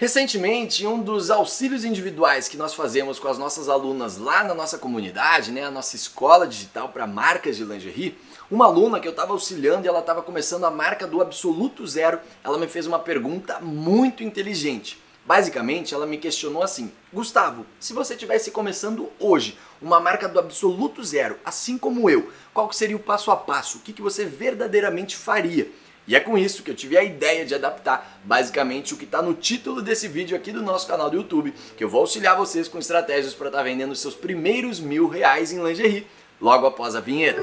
Recentemente, um dos auxílios individuais que nós fazemos com as nossas alunas lá na nossa comunidade, a nossa escola digital para marcas de lingerie, uma aluna que eu estava auxiliando e ela estava começando a marca do Absoluto Zero, ela me fez uma pergunta muito inteligente. Basicamente, ela me questionou assim: Gustavo, se você estivesse começando hoje uma marca do Absoluto Zero, assim como eu, qual que seria o passo a passo? O que você verdadeiramente faria? E é com isso que eu tive a ideia de adaptar basicamente o que está no título desse vídeo aqui do nosso canal do YouTube, que eu vou auxiliar vocês com estratégias para estar vendendo seus primeiros R$ 1.000 em lingerie, logo após a vinheta.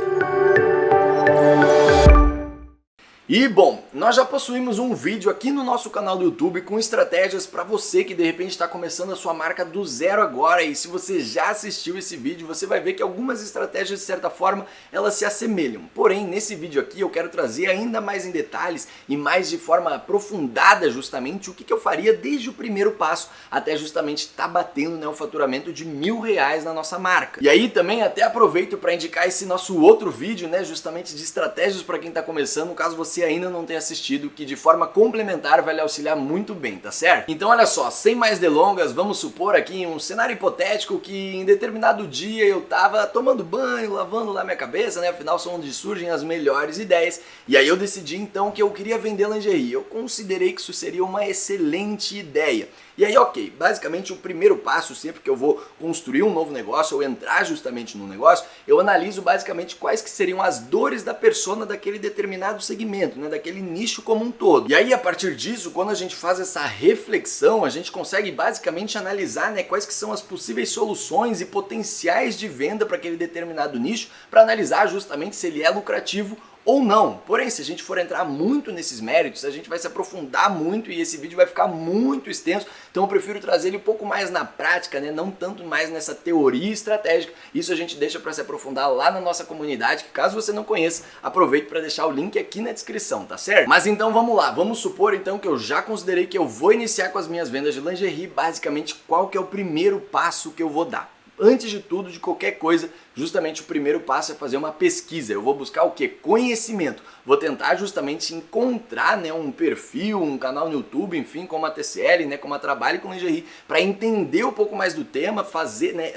E bom, nós já possuímos um vídeo aqui no nosso canal do YouTube com estratégias para você que de repente está começando a sua marca do zero agora, e se você já assistiu esse vídeo, você vai ver que algumas estratégias de certa forma elas se assemelham. Porém, nesse vídeo aqui eu quero trazer ainda mais em detalhes e mais de forma aprofundada justamente o que eu faria desde o primeiro passo até justamente estar batendo o faturamento de R$ 1.000 na nossa marca. E aí também até aproveito para indicar esse nosso outro vídeo, justamente de estratégias para quem está começando, caso você ainda não tenha assistido, que de forma complementar vai lhe auxiliar muito bem, tá certo? Então olha só, sem mais delongas, vamos supor aqui um cenário hipotético que em determinado dia eu tava tomando banho, lavando lá minha cabeça, afinal são onde surgem as melhores ideias, e aí eu decidi então que eu queria vender lingerie. Eu considerei que isso seria uma excelente ideia. E aí, ok, basicamente o primeiro passo, sempre que eu vou construir um novo negócio ou entrar justamente no negócio, eu analiso basicamente quais que seriam as dores da persona daquele determinado segmento, daquele nicho como um todo. E aí, a partir disso, quando a gente faz essa reflexão, a gente consegue basicamente analisar quais que são as possíveis soluções e potenciais de venda para aquele determinado nicho, para analisar justamente se ele é lucrativo ou não. Porém, se a gente for entrar muito nesses méritos, a gente vai se aprofundar muito e esse vídeo vai ficar muito extenso, então eu prefiro trazer ele um pouco mais na prática, não tanto mais nessa teoria estratégica. Isso a gente deixa para se aprofundar lá na nossa comunidade, que caso você não conheça, aproveite para deixar o link aqui na descrição, tá certo? Mas então vamos lá, vamos supor então que eu já considerei que eu vou iniciar com as minhas vendas de lingerie. Basicamente, qual que é o primeiro passo que eu vou dar? Antes de tudo, de qualquer coisa, justamente o primeiro passo é fazer uma pesquisa. Eu vou buscar o quê? Conhecimento. Vou tentar justamente encontrar um perfil, um canal no YouTube, enfim, como a TCL, como a Trabalhe com Lingerie, para entender um pouco mais do tema,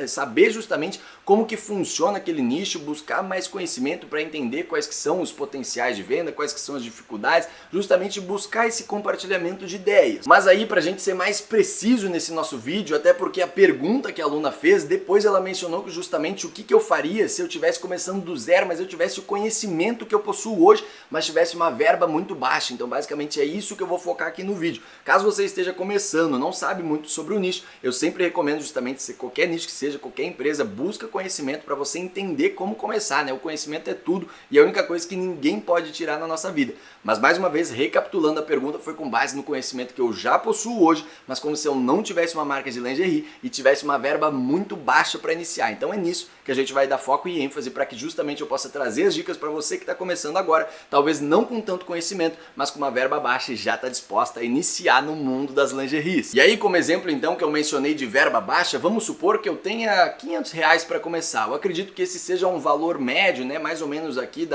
saber justamente como que funciona aquele nicho, buscar mais conhecimento para entender quais que são os potenciais de venda, quais que são as dificuldades, justamente buscar esse compartilhamento de ideias. Mas aí, para a gente ser mais preciso nesse nosso vídeo, até porque a pergunta que a aluna fez, depois ela mencionou que justamente o que eu faria se eu estivesse começando do zero, mas eu tivesse o conhecimento que eu possuo hoje, mas tivesse uma verba muito baixa. Então basicamente é isso que eu vou focar aqui no vídeo. Caso você esteja começando, não sabe muito sobre o nicho, eu sempre recomendo justamente, se qualquer nicho que seja, qualquer empresa, busca conhecimento para você entender como começar. O conhecimento é tudo e é a única coisa que ninguém pode tirar na nossa vida. Mas mais uma vez, recapitulando a pergunta, foi com base no conhecimento que eu já possuo hoje, mas como se eu não tivesse uma marca de lingerie e tivesse uma verba muito baixa para iniciar. Então é nisso que a gente vai dar foco e ênfase para que justamente eu possa trazer as dicas para você que está começando agora, talvez não com tanto conhecimento, mas com uma verba baixa e já está disposta a iniciar no mundo das lingeries. E aí, como exemplo então que eu mencionei de verba baixa, vamos supor que eu tenha R$ 500 para começar. Eu acredito que esse seja um valor médio, mais ou menos aqui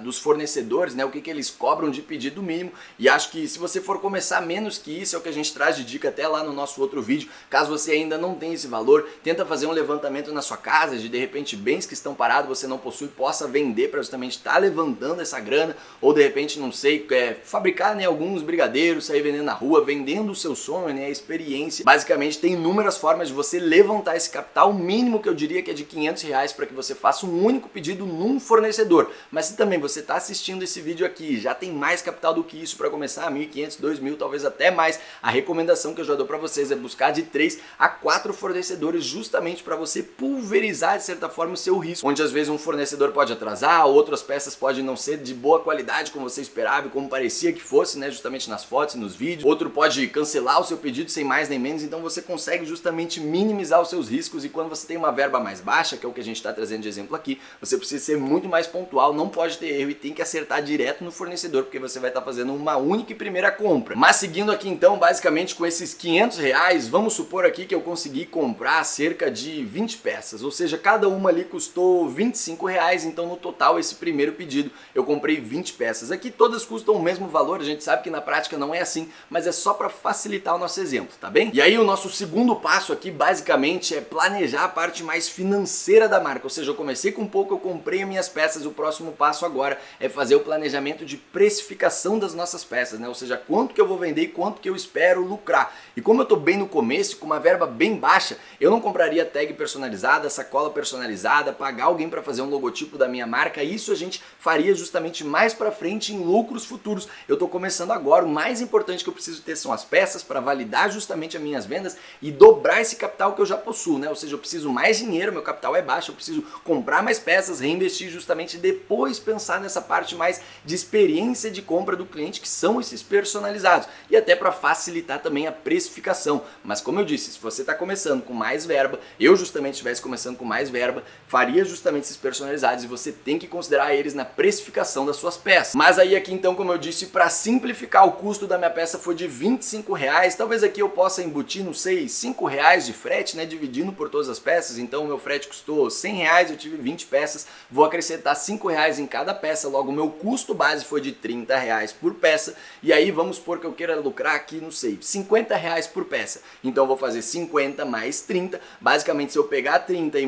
dos fornecedores, o que eles cobram de pedido mínimo, e acho que se você for começar menos que isso, é o que a gente traz de dica até lá no nosso outro vídeo. Caso você ainda não tenha esse valor, tenta fazer um levantamento na sua casa de repente bens que estão parados, você não possui, possa vender para justamente estar levantando essa grana, ou de repente, não sei, fabricar alguns brigadeiros, sair vendendo na rua, vendendo o seu sonho, a experiência. Basicamente tem inúmeras formas de você levantar esse capital mínimo, que eu diria que é de R$ 500, para que você faça um único pedido num fornecedor. Mas se também você está assistindo esse vídeo aqui, já tem mais capital do que isso para começar, 1.500, 2.000, talvez até mais, a recomendação que eu já dou para vocês é buscar de 3 a 4 fornecedores, justamente para você pulverizar de certa forma o seu risco, onde às vezes um fornecedor pode atrasar, outras peças podem não ser de boa qualidade como você esperava e como parecia que fosse, justamente nas fotos e nos vídeos, outro pode cancelar o seu pedido sem mais nem menos. Então você consegue justamente minimizar os seus riscos, e quando você tem uma verba mais baixa, que é o que a gente está trazendo de exemplo aqui, você precisa ser muito mais pontual, não pode ter erro e tem que acertar direto no fornecedor, porque você vai estar fazendo uma única e primeira compra. Mas seguindo aqui então, basicamente com esses R$ 500, vamos supor aqui que eu consegui comprar cerca de 20 peças, ou seja, cada uma ali custou R$ 25, então no total esse primeiro pedido eu comprei 20 peças. Aqui todas custam o mesmo valor, a gente sabe que na prática não é assim, mas é só para facilitar o nosso exemplo, tá bem? E aí o nosso segundo passo aqui basicamente é planejar a parte mais financeira da marca, ou seja, eu comecei com pouco, eu comprei as minhas peças, o próximo passo agora é fazer o planejamento de precificação das nossas peças, né? Ou seja, quanto que eu vou vender e quanto que eu espero lucrar. E como eu tô bem no começo, com uma verba bem baixa, eu não compraria tag personalizada, sacola personalizada, pagar alguém para fazer um logotipo da minha marca. Isso a gente faria justamente mais para frente em lucros futuros. Eu tô começando agora, o mais importante que eu preciso ter são as peças para validar justamente as minhas vendas e dobrar esse capital que eu já possuo, né? Ou seja, eu preciso mais dinheiro, meu capital é baixo, eu preciso comprar mais peças, reinvestir justamente e depois pensar nessa parte mais de experiência de compra do cliente, que são esses personalizados, e até para facilitar também a precificação. Mas como eu disse, se você está começando com mais verba, eu justamente estivesse começando com mais verba, faria justamente esses personalizados e você tem que considerar eles na precificação das suas peças. Mas aí aqui então, como eu disse, para simplificar, o custo da minha peça foi de R$ 25, talvez aqui eu possa embutir, não sei, R$ 5 de frete, né, dividindo por todas as peças. Então o meu frete custou R$ 100, eu tive 20 peças, vou acrescentar R$ 5 em cada peça, logo o meu custo base foi de R$ 30 por peça, e aí vamos supor que eu queira lucrar aqui, não sei, R$ 50 por peça, então eu vou fazer 50 mais 30, basicamente se eu pegar 30 e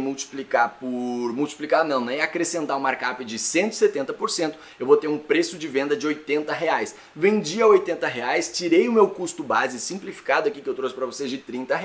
acrescentar um markup de 170%, eu vou ter um preço de venda de R$ 80. Vendi a R$ 80, tirei o meu custo base simplificado aqui que eu trouxe para vocês de R$ 30,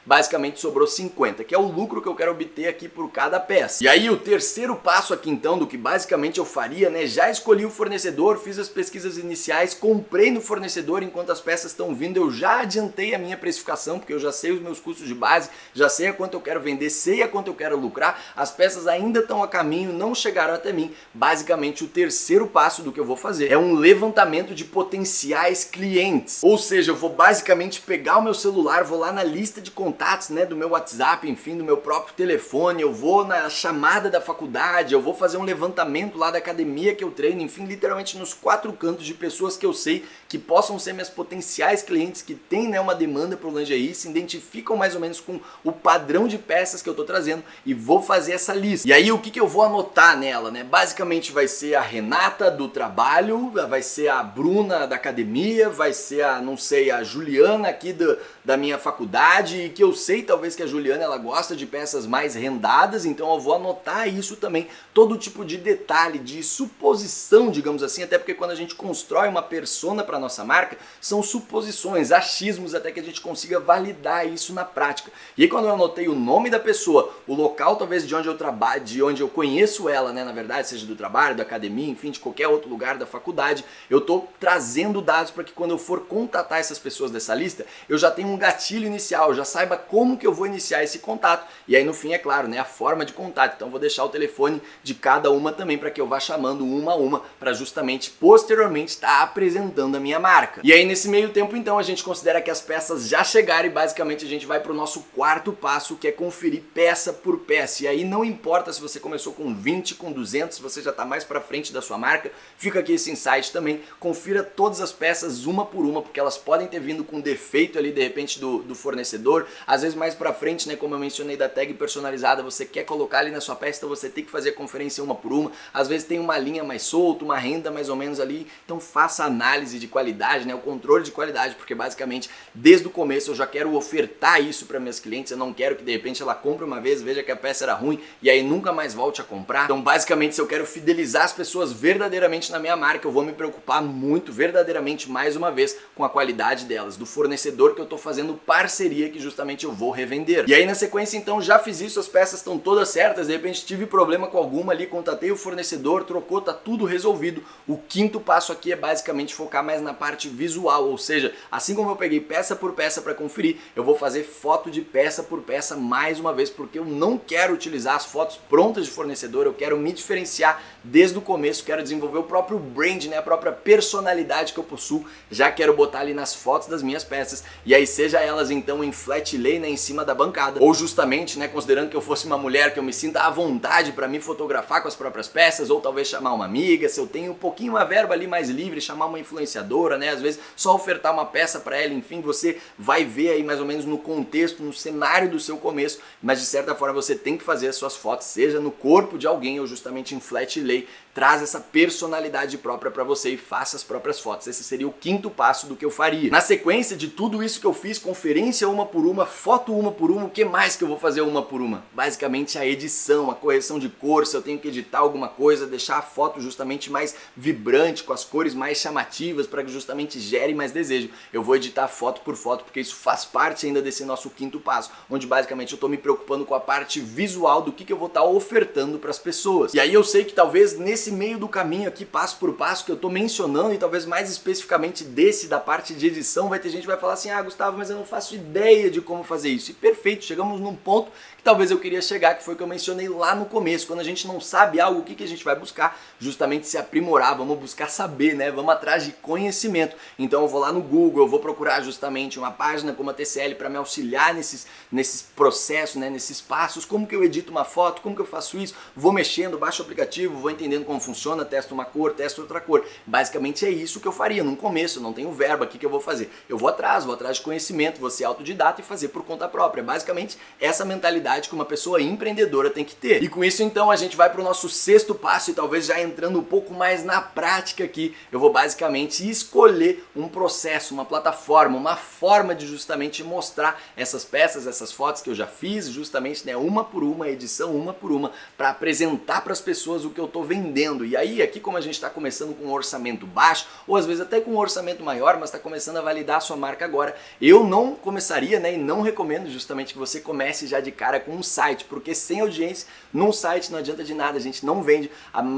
basicamente sobrou 50, que é o lucro que eu quero obter aqui por cada peça. E aí o terceiro passo aqui então, do que basicamente eu faria, né, já escolhi o fornecedor, fiz as pesquisas iniciais, comprei no fornecedor, enquanto as peças estão vindo eu já adiantei a minha precificação, porque eu já sei os meus custos de base, já sei a quanto eu quero vender, sei a quanto eu quero lucrar, as peças ainda estão a caminho, não chegaram até mim. Basicamente o terceiro passo do que eu vou fazer é um levantamento de potenciais clientes, ou seja, eu vou basicamente pegar o meu celular, vou lá na lista de contatos, né, do meu WhatsApp, enfim, do meu próprio telefone, eu vou na chamada da faculdade, eu vou fazer um levantamento lá da academia que eu treino, enfim, literalmente nos 4 cantos de pessoas que eu sei que possam ser minhas potenciais clientes, que têm, né, uma demanda por lingerie, se identificam mais ou menos com o padrão de peças que eu tô trazendo e vou fazer essa lista. E aí o que eu vou anotar nela, né? Basicamente vai ser a Renata do trabalho, vai ser a Bruna da academia, vai ser a, não sei, a Juliana aqui da minha faculdade, e que eu sei talvez que a Juliana ela gosta de peças mais rendadas, então eu vou anotar isso também, todo tipo de detalhe, de suposição, digamos assim, até porque quando a gente constrói uma persona para nossa marca, são suposições, achismos, até que a gente consiga validar isso na prática. E aí quando eu anotei o nome da pessoa, o local talvez de onde eu trabalho, de onde eu conheço ela, né, na verdade, seja do trabalho, da academia, enfim, de qualquer outro lugar da faculdade, eu tô trazendo dados para que quando eu for contatar essas pessoas dessa lista, eu já tenho um gatilho inicial, eu já saiba como que eu vou iniciar esse contato. E aí no fim, é claro, né, a forma de contato. Então vou deixar o telefone de cada uma também para que eu vá chamando uma a uma, para justamente posteriormente estar apresentando a minha marca. E aí nesse meio tempo então a gente considera que as peças já chegaram e basicamente a gente vai para o nosso quarto passo, que é conferir peça por peça. E aí não importa se você começou com 20, com 200, se você já está mais para frente da sua marca, fica aqui esse insight também, confira todas as peças uma por uma, porque elas podem ter vindo com defeito ali de repente do fornecedor, às vezes mais para frente, né, como eu mencionei da tag personalizada, você quer colocar ali na sua peça, então você tem que fazer a conferência uma por uma, às vezes tem uma linha mais solta, uma renda mais ou menos ali, então faça análise de qualidade, né, o controle de qualidade, porque basicamente desde o começo eu já quero ofertar isso para minhas clientes, eu não quero que de repente ela compre uma vez, veja que a peça era ruim e aí nunca mais volte a comprar. Então basicamente se eu quero fidelizar as pessoas verdadeiramente na minha marca, eu vou me preocupar muito verdadeiramente mais uma vez com a qualidade delas, do fornecedor que eu estou fazendo parceria que justamente eu vou revender. E aí na sequência então já fiz isso, as peças estão todas certas, de repente tive problema com alguma ali, contatei o fornecedor, trocou, tá tudo resolvido. O quinto passo aqui é basicamente focar mais na parte visual, ou seja, assim como eu peguei peça por peça para conferir, eu vou fazer foto de peça por peça mais uma vez, porque eu não quero utilizar as fotos prontas de fornecedor, eu quero me diferenciar desde o começo, quero desenvolver o próprio brand, né, a própria personalidade que eu possuo, já quero botar ali nas fotos das minhas peças, e aí seja elas então em flat lay, né, em cima da bancada, ou justamente, né, considerando que eu fosse uma mulher, que eu me sinta à vontade para me fotografar com as próprias peças, ou talvez chamar uma amiga, se eu tenho um pouquinho uma verba ali mais livre, chamar uma influenciadora, né, às vezes só ofertar uma peça para ela, enfim, você vai ver aí mais ou menos no contexto, no cenário do seu começo, mas de certa forma você tem que fazer suas fotos, seja no corpo de alguém ou justamente em flat lay, traz essa personalidade própria para você e faça as próprias fotos. Esse seria o quinto passo do que eu faria. Na sequência de tudo isso que eu fiz, conferência uma por uma, foto uma por uma, o que mais que eu vou fazer uma por uma? Basicamente a edição, a correção de cor, se eu tenho que editar alguma coisa, deixar a foto justamente mais vibrante, com as cores mais chamativas, para que justamente gere mais desejo. Eu vou editar foto por foto, porque isso faz parte ainda desse nosso quinto passo, onde basicamente eu estou me preocupando com a parte visual do que eu vou estar ofertando para as pessoas. E aí eu sei que talvez nesse meio do caminho aqui, passo por passo, que eu tô mencionando, e talvez mais especificamente desse, da parte de edição, vai ter gente que vai falar assim, ah, Gustavo, mas eu não faço ideia de como fazer isso. E perfeito, chegamos num ponto que talvez eu queria chegar, que foi o que eu mencionei lá no começo. Quando a gente não sabe algo, o que a gente vai buscar? Justamente se aprimorar, vamos buscar saber, né? Vamos atrás de conhecimento. Então eu vou lá no Google, eu vou procurar justamente uma página como a TCL para me auxiliar nesses processos, né? Nesses passos, como que eu edito uma foto, como que eu faço isso, vou mexendo, baixo o aplicativo, vou entendendo como funciona, testo uma cor, testo outra cor. Basicamente é isso que eu faria. No começo, eu não tenho verba, o que eu vou fazer? Eu vou atrás de conhecimento, vou ser autodidata e fazer por conta própria. Basicamente, essa mentalidade que uma pessoa empreendedora tem que ter. E com isso, então, a gente vai para o nosso sexto passo e talvez já entrando um pouco mais na prática aqui, eu vou basicamente escolher um processo, uma plataforma, uma forma de justamente mostrar essas peças, essas fotos que eu já fiz, justamente, né, uma por uma, edição uma por uma, para apresentar para as pessoas o que eu estou vendendo. E aí, aqui como a gente está começando com um orçamento baixo, ou às vezes até com um orçamento maior, mas está começando a validar a sua marca agora, eu não começaria, né, e não recomendo justamente que você comece já de cara com um site, porque sem audiência, num site não adianta de nada, a gente não vende.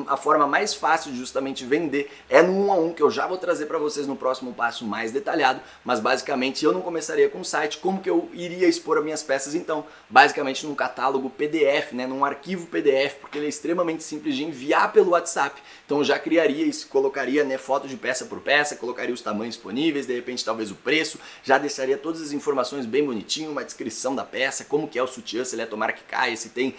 A forma mais fácil de justamente vender é no 1 a 1, que eu já vou trazer para vocês no próximo passo mais detalhado, mas basicamente eu não começaria com um site. Como que eu iria expor as minhas peças então? Basicamente num catálogo PDF, né, num arquivo PDF, porque ele é extremamente simples de enviar pelo WhatsApp. Então eu já criaria isso, colocaria, né, foto de peça por peça, colocaria os tamanhos disponíveis, de repente talvez o preço, já deixaria todas as informações bem bonitinho, uma descrição da peça, como que é o sutiã, se ele é tomara que caia, se tem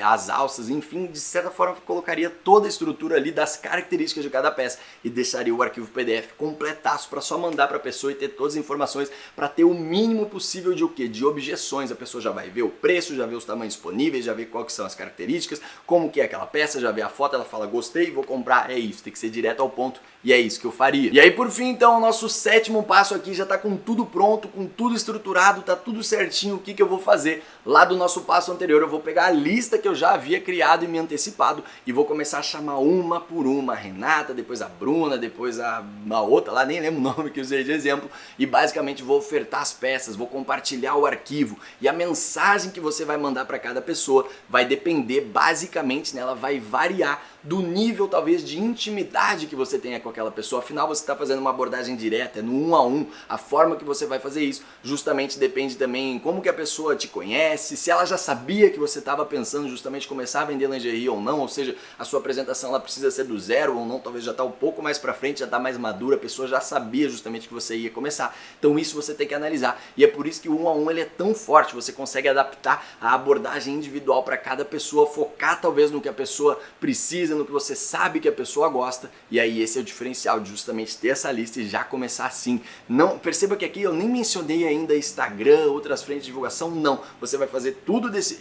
as alças, enfim, de certa forma colocaria toda a estrutura ali das características de cada peça e deixaria o arquivo PDF completaço para só mandar para a pessoa e ter todas as informações para ter o mínimo possível de o quê? De objeções. A pessoa já vai ver o preço, já vê os tamanhos disponíveis, já vê quais são as características, como que é aquela peça, já vê a foto, ela fala gostei, vou comprar, é isso, tem que ser direto ao ponto e é isso que eu faria. E aí por fim então o nosso sétimo passo aqui já tá com tudo pronto, com tudo estruturado, tá tudo certinho. O que eu vou fazer? Lá do nosso passo anterior eu vou pegar a lista que eu já havia criado e me antecipado e vou começar a chamar uma por uma, a Renata, depois a Bruna, depois a outra lá, nem lembro o nome que eu usei de exemplo, e basicamente vou ofertar as peças, vou compartilhar o arquivo e a mensagem que você vai mandar para cada pessoa vai depender basicamente, né, ela vai variar do nível talvez de intimidade que você tenha com aquela pessoa. Afinal você está fazendo uma abordagem direta, é no 1 a 1, a forma que você vai fazer isso justamente depende também como que a pessoa te conhece, se ela já sabia que você estava pensando justamente começar a vender lingerie ou não, ou seja, a sua apresentação ela precisa ser do zero ou não, talvez já está um pouco mais para frente, já está mais madura, a pessoa já sabia justamente que você ia começar. Então isso você tem que analisar e é por isso que o 1 a 1 ele é tão forte, você consegue adaptar a abordagem individual para cada pessoa, focar talvez no que a pessoa precisa, no que você sabe que a pessoa gosta, e aí esse é o diferencial de justamente ter essa lista e já começar assim. Não, perceba que aqui eu nem mencionei ainda Instagram, outras frentes de divulgação, não. Você vai fazer tudo desse,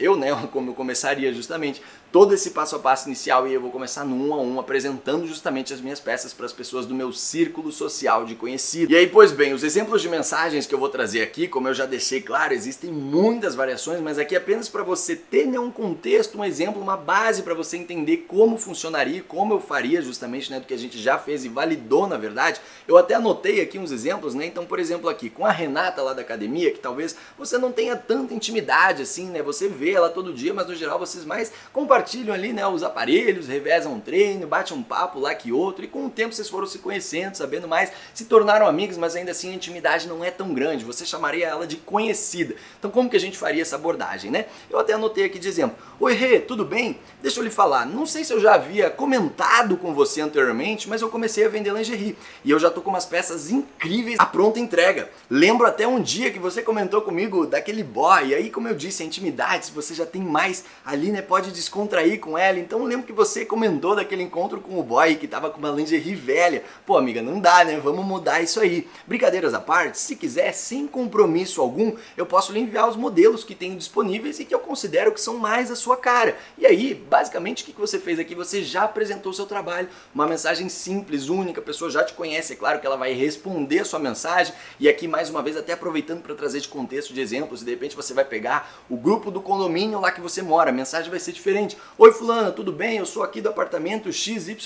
como eu começaria justamente, todo esse passo a passo inicial e eu vou começar no 1 a 1 apresentando justamente as minhas peças para as pessoas do meu círculo social de conhecido. E aí, pois bem, os exemplos de mensagens que eu vou trazer aqui, como eu já deixei claro, existem muitas variações, mas aqui apenas para você ter, né, um contexto, um exemplo, uma base para você entender como funcionaria, como eu faria justamente, né, do que a gente já fez e validou na verdade. Eu até anotei aqui uns exemplos, né? Então, por exemplo, aqui com a Renata lá da academia, que talvez você não tenha tanta intimidade assim, né? Você vê ela todo dia, mas no geral vocês mais compartilham ali, né, os aparelhos, revezam um treino, bate um papo lá que outro, e com o tempo vocês foram se conhecendo, sabendo mais, se tornaram amigos, mas ainda assim a intimidade não é tão grande, você chamaria ela de conhecida. Então como que a gente faria essa abordagem, né? Eu até anotei aqui de exemplo: oi Rê, tudo bem? Deixa eu lhe falar, não sei se eu já vi havia comentado com você anteriormente, mas eu comecei a vender lingerie e eu já tô com umas peças incríveis à pronta entrega. Lembro até um dia que você comentou comigo daquele boy, e aí como eu disse, a intimidade, se você já tem mais ali, né, pode descontrair com ela. Então lembro que você comentou daquele encontro com o boy que tava com uma lingerie velha. Pô, amiga, não dá, né? Vamos mudar isso aí. Brincadeiras à parte, se quiser, sem compromisso algum, eu posso lhe enviar os modelos que tenho disponíveis e que eu considero que são mais a sua cara. E aí, basicamente, o que você fez aqui? Você já apresentou o seu trabalho, uma mensagem simples, única, a pessoa já te conhece, é claro que ela vai responder a sua mensagem. E aqui, mais uma vez, até aproveitando para trazer de contexto, de exemplos, de repente você vai pegar o grupo do condomínio lá que você mora, a mensagem vai ser diferente. Oi fulana, tudo bem? Eu sou aqui do apartamento XYZ,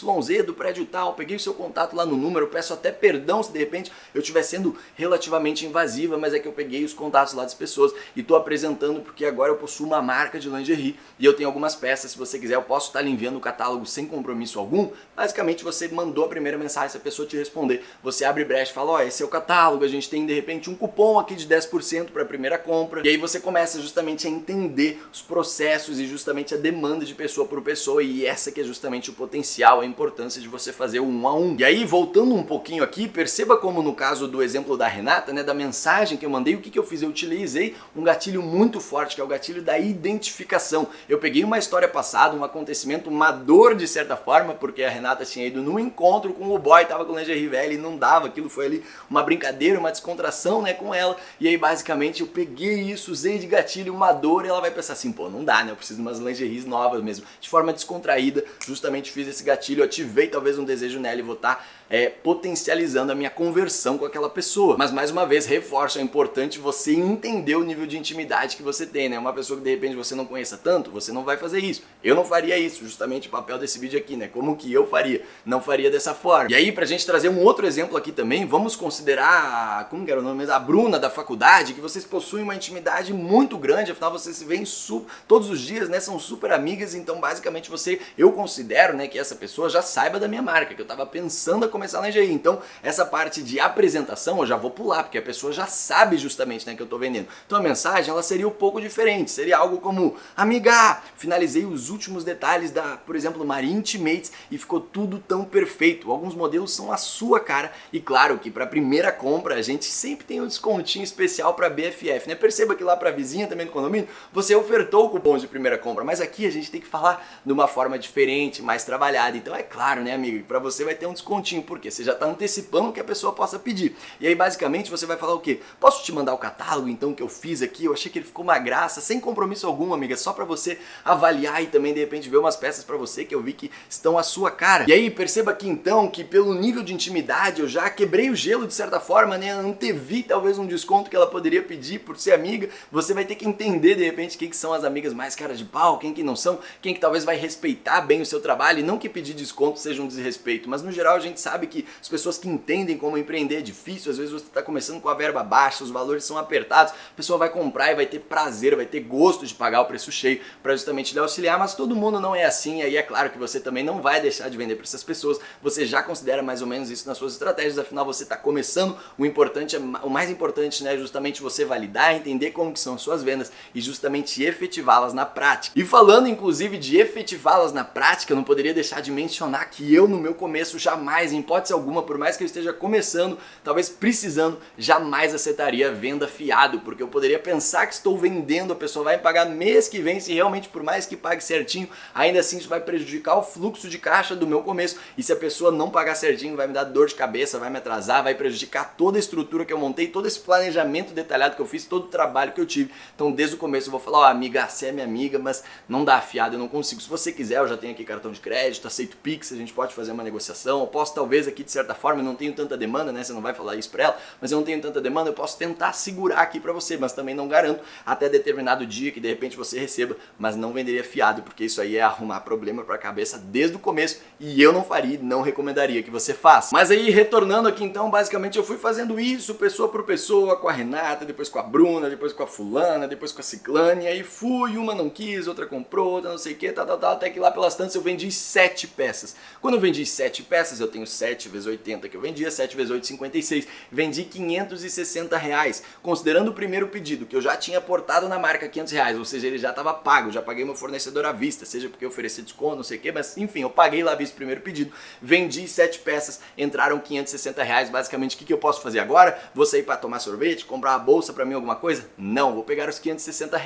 do prédio tal, peguei o seu contato lá no número, eu peço até perdão se de repente eu estiver sendo relativamente invasiva, mas é que eu peguei os contatos lá das pessoas e estou apresentando porque agora eu possuo uma marca de lingerie e eu tenho algumas peças, se você quiser eu posso estar lhe enviando o catálogo sem compromisso algum. Basicamente você mandou a primeira mensagem, se a pessoa te responder, você abre brecha e fala, ó, esse é o catálogo, a gente tem de repente um cupom aqui de 10% para a primeira compra, e aí você começa justamente a entender os processos e justamente a demanda de pessoa por pessoa, e essa que é justamente o potencial, a importância de você fazer o 1 a 1. E aí, voltando um pouquinho aqui, perceba como no caso do exemplo da Renata, né, da mensagem que eu mandei, o que eu fiz? Eu utilizei um gatilho muito forte, que é o gatilho da identificação. Eu peguei uma história passada, um acontecimento, uma dor de certa forma, porque a Renata tinha ido num encontro com o boy, tava com lingerie velha e não dava, aquilo foi ali uma brincadeira, uma descontração, né, com ela, e aí basicamente eu peguei isso, usei de gatilho uma dor, e ela vai pensar assim, pô, não dá, né, eu preciso de umas lingeries novas mesmo, de forma descontraída, justamente fiz esse gatilho, ativei talvez um desejo nela e vou estar potencializando a minha conversão com aquela pessoa. Mas mais uma vez, reforço, é importante você entender o nível de intimidade que você tem, né? Uma pessoa que de repente você não conheça tanto, você não vai fazer isso. Eu não faria isso, justamente o papel desse vídeo aqui, né? Como que eu faria? Não faria dessa forma. E aí, pra gente trazer um outro exemplo aqui também, vamos considerar, como que era o nome mesmo? A Bruna da faculdade, que vocês possuem uma intimidade muito grande, afinal vocês se veem todos os dias, né? São super amigas, então basicamente eu considero, né, que essa pessoa já saiba da minha marca, que eu tava pensando a começar a lingerie. Então, essa parte de apresentação eu já vou pular, porque a pessoa já sabe justamente, né, que eu tô vendendo. Então a mensagem, ela seria um pouco diferente, seria algo como, amiga, finalizei os últimos detalhes da, por exemplo, Maria Intimates e ficou tudo tão perfeito. Alguns modelos são a sua cara e claro que para primeira compra a gente sempre tem um descontinho especial para BFF, né? Perceba que lá para a vizinha também do condomínio, você ofertou o cupom de primeira compra, mas aqui a gente tem que falar de uma forma diferente, mais trabalhada. Então é claro, né, amigo, para você vai ter um descontinho, porque você já está antecipando o que a pessoa possa pedir. E aí basicamente você vai falar o quê? Posso te mandar o catálogo então que eu fiz aqui? Eu achei que ele ficou uma graça, sem compromisso algum, amiga, só para você avaliar e também de repente ver umas peças para você que eu vi que estão à sua cara. E aí perceba aqui então que pelo nível de intimidade eu já quebrei o gelo de certa forma, né? Antevi talvez um desconto que ela poderia pedir por ser amiga. Você vai ter que entender de repente quem que são as amigas mais cara de pau, quem que não são, quem que talvez vai respeitar bem o seu trabalho, e não que pedir desconto seja um desrespeito, mas no geral a gente sabe que as pessoas que entendem como empreender é difícil, às vezes você está começando com a verba baixa, os valores são apertados, a pessoa vai comprar e vai ter prazer, vai ter gosto de pagar o preço cheio para justamente lhe auxiliar, mas todo mundo não é assim, e aí é claro que você também não vai deixar de vender para essas pessoas, você já considera mais ou menos isso nas suas estratégias, afinal você está começando, o mais importante, né, é justamente você validar, entender como que são as suas vendas e justamente efetivá-las na prática. E falando inclusive de efetivá-las na prática, eu não poderia deixar de mencionar que eu no meu começo jamais, em hipótese alguma, por mais que eu esteja começando, talvez precisando, jamais aceitaria venda fiado, porque eu poderia pensar que estou vendendo, a pessoa vai me pagar mês que vem, se realmente por mais que pague certinho, ainda assim isso vai prejudicar o fluxo de caixa do meu começo, e se a pessoa não pagar certinho, vai me dar dor de cabeça, vai me atrasar, vai prejudicar toda a estrutura que eu montei, todo esse planejamento detalhado que eu fiz, todo o trabalho que eu tive. Então desde o começo eu vou falar, ó, amiga, você é minha amiga, mas não dá fiado, eu não consigo. Se você quiser, eu já tenho aqui cartão de crédito, aceito Pix, a gente pode fazer uma negociação, eu posso talvez aqui de certa forma, eu não tenho tanta demanda, né, você não vai falar isso pra ela, mas eu não tenho tanta demanda, eu posso tentar segurar aqui pra você, mas também não garanto até determinado dia que de repente você receba, mas não venderia fiado, porque isso aí é arrumar problema pra cabeça desde o começo, e eu não faria, não recomendaria que você faça. Mas aí, retornando aqui então, basicamente eu fui fazendo isso pessoa por pessoa, com a Renata, depois com a Bruna, depois com a fulana, depois com a ciclane, e aí fui, uma não quis, outra comprou, outra não sei o que, até que lá pelas tantas eu vendi 7 peças. Quando eu vendi 7 peças, eu tenho 7 vezes 80 que eu vendia, 7 vezes 8, 56, vendi R$560, considerando o primeiro pedido, que eu já tinha aportado na marca R$500, ou seja, ele já estava pago, já paguei meu fornecedor à vista, seja porque eu ofereci desconto, não sei o que, mas enfim, eu paguei lá, vi esse primeiro pedido, vendi 7 peças, entraram R$ 560. Basicamente, o que eu posso fazer agora? Vou sair para tomar sorvete, comprar uma bolsa para mim, alguma coisa? Não, vou pegar os R$ 560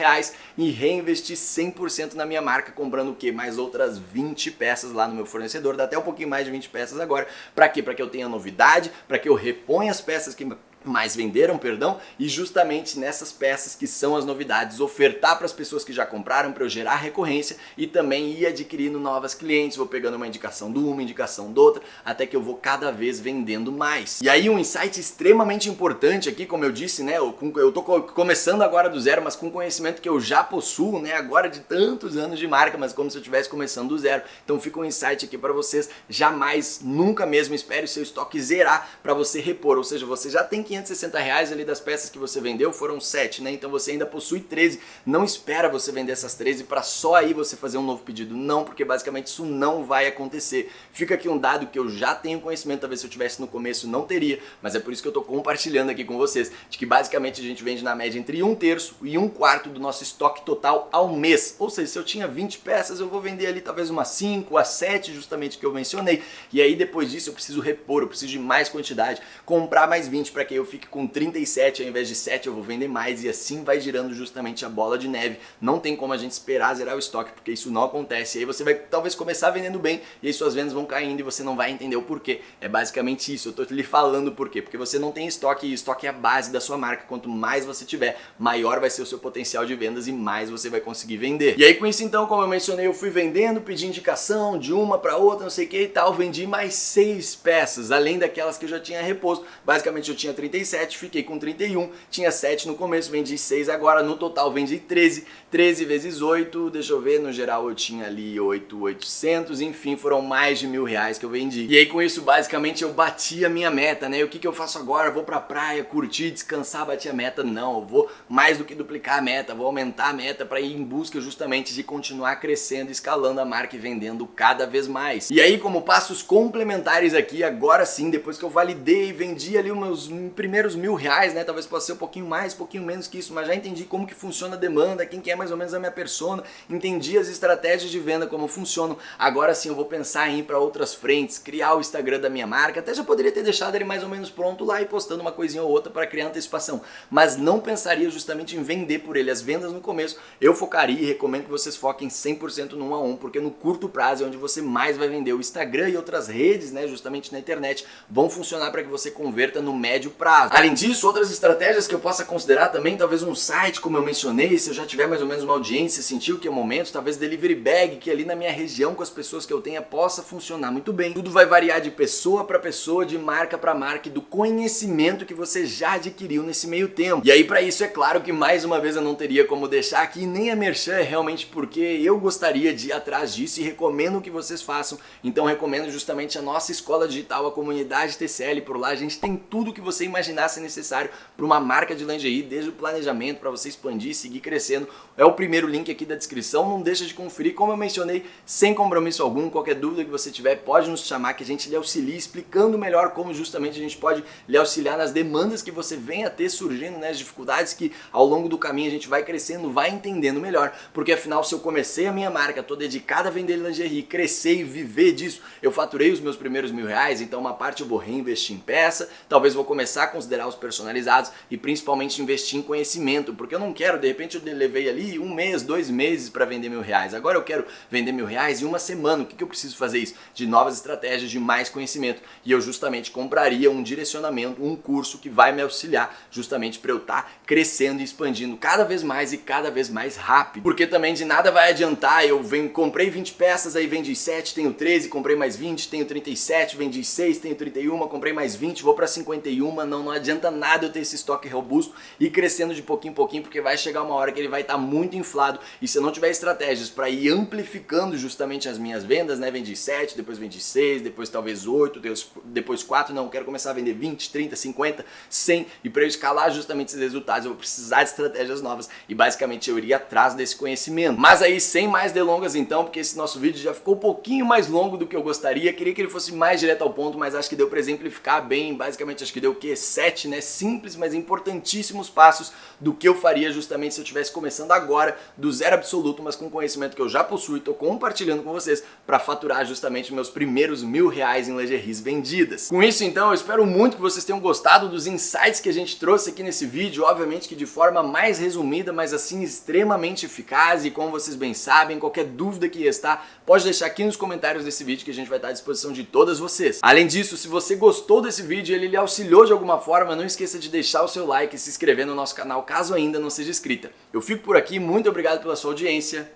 e reinvestir 100% na minha marca, comprando o quê? Mais outras 20 peças lá no meu fornecedor, dá até um pouquinho mais de 20 peças agora. Para quê? Para que eu tenha novidade, para que eu reponha as peças que mais venderam, perdão, e justamente nessas peças que são as novidades, ofertar para as pessoas que já compraram para eu gerar recorrência e também ir adquirindo novas clientes, vou pegando uma indicação de uma, indicação de outra, até que eu vou cada vez vendendo mais. E aí um insight extremamente importante aqui, como eu disse, né, eu tô começando agora do zero, mas com conhecimento que eu já possuo, né, agora de tantos anos de marca, mas como se eu estivesse começando do zero. Então fica um insight aqui para vocês, jamais, nunca mesmo espere o seu estoque zerar para você repor, ou seja, você já tem R$ 560 ali das peças que você vendeu, foram 7, né? Então você ainda possui 13. Não espera você vender essas 13 para só aí você fazer um novo pedido. Não, porque basicamente isso não vai acontecer. Fica aqui um dado que eu já tenho conhecimento, talvez se eu tivesse no começo não teria, mas é por isso que eu tô compartilhando aqui com vocês, de que basicamente a gente vende na média entre 1/3 e 1/4 do nosso estoque total ao mês. Ou seja, se eu tinha 20 peças, eu vou vender ali talvez umas 5 a 7, justamente que eu mencionei. E aí depois disso eu preciso repor, eu preciso de mais quantidade, comprar mais 20 para que eu fique com 37 ao invés de 7, eu vou vender mais e assim vai girando justamente a bola de neve. Não tem como a gente esperar zerar o estoque, porque isso não acontece. E aí você vai talvez começar vendendo bem e aí suas vendas vão caindo e você não vai entender o porquê. É basicamente isso, eu tô lhe falando o porquê. Porque você não tem estoque e estoque é a base da sua marca. Quanto mais você tiver, maior vai ser o seu potencial de vendas e mais você vai conseguir vender. E aí com isso então, como eu mencionei, eu fui vendendo, pedi indicação de uma para outra, não sei o que e tal, vendi mais 6 peças, além daquelas que eu já tinha reposto. Basicamente eu tinha 37, fiquei com 31, tinha 7 no começo, vendi 6 agora, no total vendi 13, 13 vezes 8, deixa eu ver, no geral eu tinha ali 8.800, enfim, foram mais de R$ 1.000 que eu vendi. E aí com isso basicamente eu bati a minha meta, né? E o que eu faço agora? Eu vou pra praia, curtir, descansar, bater a meta? Não, eu vou mais do que duplicar a meta, vou aumentar a meta para ir em busca justamente de continuar crescendo, escalando a marca e vendendo cada vez mais. E aí como passos complementares aqui, agora sim, depois que eu validei e vendi ali os meus primeiros R$ 1.000, né? Talvez possa ser um pouquinho mais, um pouquinho menos que isso, mas já entendi como que funciona a demanda, quem que é mais ou menos a minha persona, entendi as estratégias de venda, como funcionam. Agora sim eu vou pensar em ir para outras frentes, criar o Instagram da minha marca, até já poderia ter deixado ele mais ou menos pronto lá e postando uma coisinha ou outra para criar antecipação, mas não pensaria justamente em vender por ele. As vendas no começo eu focaria e recomendo que vocês foquem 100% no 1 a 1, porque no curto prazo é onde você mais vai vender. O Instagram e outras redes, né, justamente na internet, vão funcionar para que você converta no médio prazo. Além disso, outras estratégias que eu possa considerar também, talvez um site, como eu mencionei, se eu já tiver mais ou menos uma audiência, sentir que é o momento, talvez delivery bag, que ali na minha região, com as pessoas que eu tenha, possa funcionar muito bem. Tudo vai variar de pessoa para pessoa, de marca para marca e do conhecimento que você já adquiriu nesse meio tempo. E aí para isso é claro que mais uma vez eu não teria como deixar aqui nem a merchan, é realmente porque eu gostaria de ir atrás disso e recomendo que vocês façam. Então recomendo justamente a nossa escola digital, a comunidade TCL. Por lá a gente tem tudo que você imaginar ser necessário para uma marca de lingerie, desde o planejamento para você expandir, seguir crescendo. É o primeiro link aqui da descrição, não deixa de conferir, como eu mencionei, sem compromisso algum. Qualquer dúvida que você tiver, pode nos chamar que a gente lhe auxilia, explicando melhor como justamente a gente pode lhe auxiliar nas demandas que você vem a ter surgindo, né, as dificuldades que ao longo do caminho a gente vai crescendo, vai entendendo melhor, porque afinal se eu comecei a minha marca, tô dedicado a vender lingerie, crescer e viver disso, eu faturei os meus primeiros R$ 1.000, então uma parte eu vou reinvestir em peça, talvez vou começar a considerar os personalizados e principalmente investir em conhecimento, porque eu não quero, de repente eu levei ali 1 mês, 2 meses para vender R$ 1.000, agora eu quero vender R$ 1.000 em uma semana. O que eu preciso fazer isso? De novas estratégias, de mais conhecimento, e eu justamente compraria um direcionamento, um curso que vai me auxiliar justamente para eu estar crescendo e expandindo cada vez mais e cada vez mais rápido, porque também de nada vai adiantar eu comprei 20 peças, aí vendi 7, tenho 13, comprei mais 20, tenho 37, vendi 6, tenho 31, comprei mais 20, vou para 51, não adianta nada eu ter esse estoque robusto e crescendo de pouquinho em pouquinho, porque vai chegar uma hora que ele vai estar muito inflado, e se eu não tiver estratégias para ir amplificando justamente as minhas vendas, né, vendi 7, depois vendi 6, depois talvez 8, depois 4, não, quero começar a vender 20, 30, 50, 100, e para eu escalar justamente esses resultados eu vou precisar de estratégias novas, e basicamente eu iria atrás desse conhecimento. Mas aí, sem mais delongas então, porque esse nosso vídeo já ficou um pouquinho mais longo do que eu gostaria, queria que ele fosse mais direto ao ponto, mas acho que deu para exemplificar bem, basicamente acho que deu o quê? 7, né, simples, mas importantíssimos passos do que eu faria justamente se eu estivesse começando agora do zero absoluto, mas com conhecimento que eu já possuo e estou compartilhando com vocês para faturar justamente meus primeiros R$1.000 em lingeries vendidas. Com isso, então, eu espero muito que vocês tenham gostado dos insights que a gente trouxe aqui nesse vídeo, obviamente que de forma mais resumida, mas assim extremamente eficaz, e como vocês bem sabem, qualquer dúvida que restar, pode deixar aqui nos comentários desse vídeo que a gente vai estar à disposição de todas vocês. Além disso, se você gostou desse vídeo e ele lhe auxiliou de alguma forma, não esqueça de deixar o seu like e se inscrever no nosso canal caso ainda não seja inscrita. Eu fico por aqui, muito obrigado pela sua audiência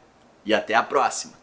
e até a próxima!